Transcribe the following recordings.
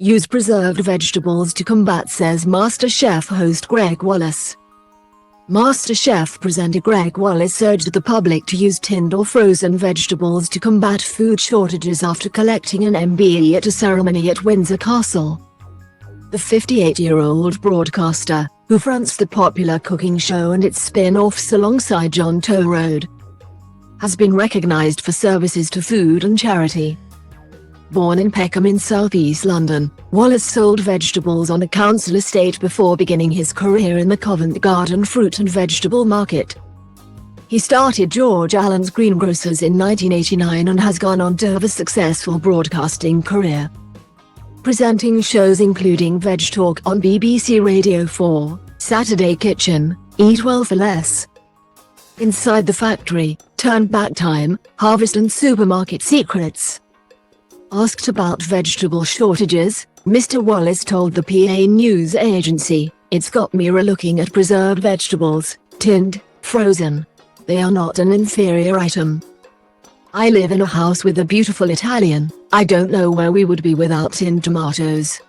Use preserved vegetables to combat, says MasterChef host Gregg Wallace. MasterChef presenter Gregg Wallace urged the public to use tinned or frozen vegetables to combat food shortages after collecting an MBE at a ceremony at Windsor Castle. The 58-year-old broadcaster, who fronts the popular cooking show and its spin-offs alongside John Torode, has been recognized for services to food and charity. Born in Peckham in southeast London, Wallace sold vegetables on a council estate before beginning his career in the Covent Garden fruit and vegetable market. He started George Allen's greengrocers in 1989 and has gone on to have a successful broadcasting career, presenting shows including Veg Talk on BBC Radio 4, Saturday Kitchen, Eat Well for Less, Inside the Factory, Turn Back Time, Harvest and Supermarket Secrets. Asked about vegetable shortages, Mr. Wallace told the PA news agency, "It's got me relooking at preserved vegetables, tinned, frozen. They are not an inferior item. I live in a house with a beautiful Italian. I don't know where we would be without tinned tomatoes.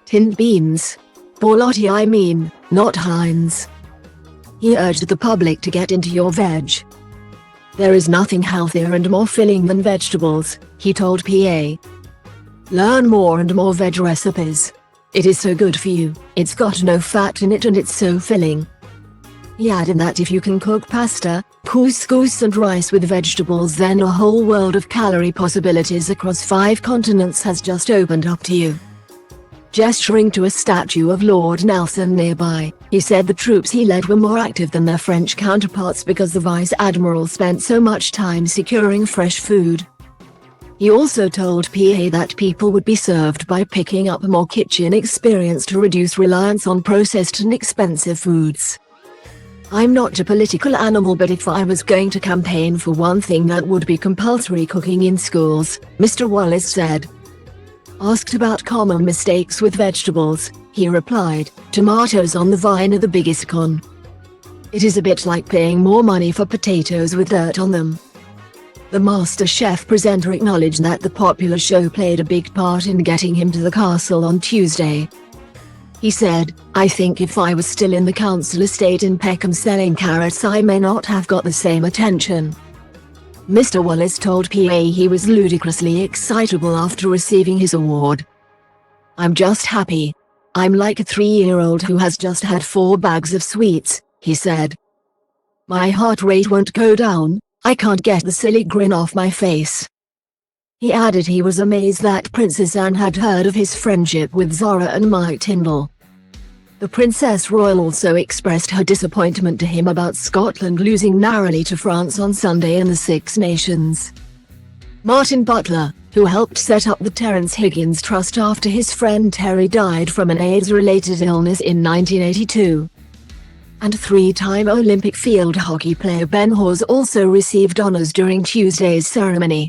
Tinned beans. Borlotti I mean, not Heinz." He urged the public to get into your veg. "There is nothing healthier and more filling than vegetables," he told PA. "Learn more and more veg recipes. It is so good for you, it's got no fat in it and it's so filling." He added that if you can cook pasta, couscous and rice with vegetables, then a whole world of calorie possibilities across 5 continents has just opened up to you. Gesturing to a statue of Lord Nelson nearby, he said the troops he led were more active than their French counterparts because the Vice Admiral spent so much time securing fresh food. He also told PA that people would be served by picking up more kitchen experience to reduce reliance on processed and expensive foods. "I'm not a political animal, but if I was going to campaign for one thing, that would be compulsory cooking in schools," Mr. Wallace said. Asked about common mistakes with vegetables, he replied, "Tomatoes on the vine are the biggest con. It is a bit like paying more money for potatoes with dirt on them." The MasterChef presenter acknowledged that the popular show played a big part in getting him to the castle on Tuesday. He said, "I think if I was still in the council estate in Peckham selling carrots, I may not have got the same attention." Mr. Wallace told PA he was ludicrously excitable after receiving his award. "I'm just happy. I'm like a 3-year-old who has just had 4 bags of sweets," he said. "My heart rate won't go down, I can't get the silly grin off my face." He added he was amazed that Princess Anne had heard of his friendship with Zora and Mike Tindall. The Princess Royal also expressed her disappointment to him about Scotland losing narrowly to France on Sunday in the Six Nations. Martin Butler, who helped set up the Terence Higgins Trust after his friend Terry died from an AIDS-related illness in 1982, and 3-time Olympic field hockey player Ben Hawes also received honors during Tuesday's ceremony.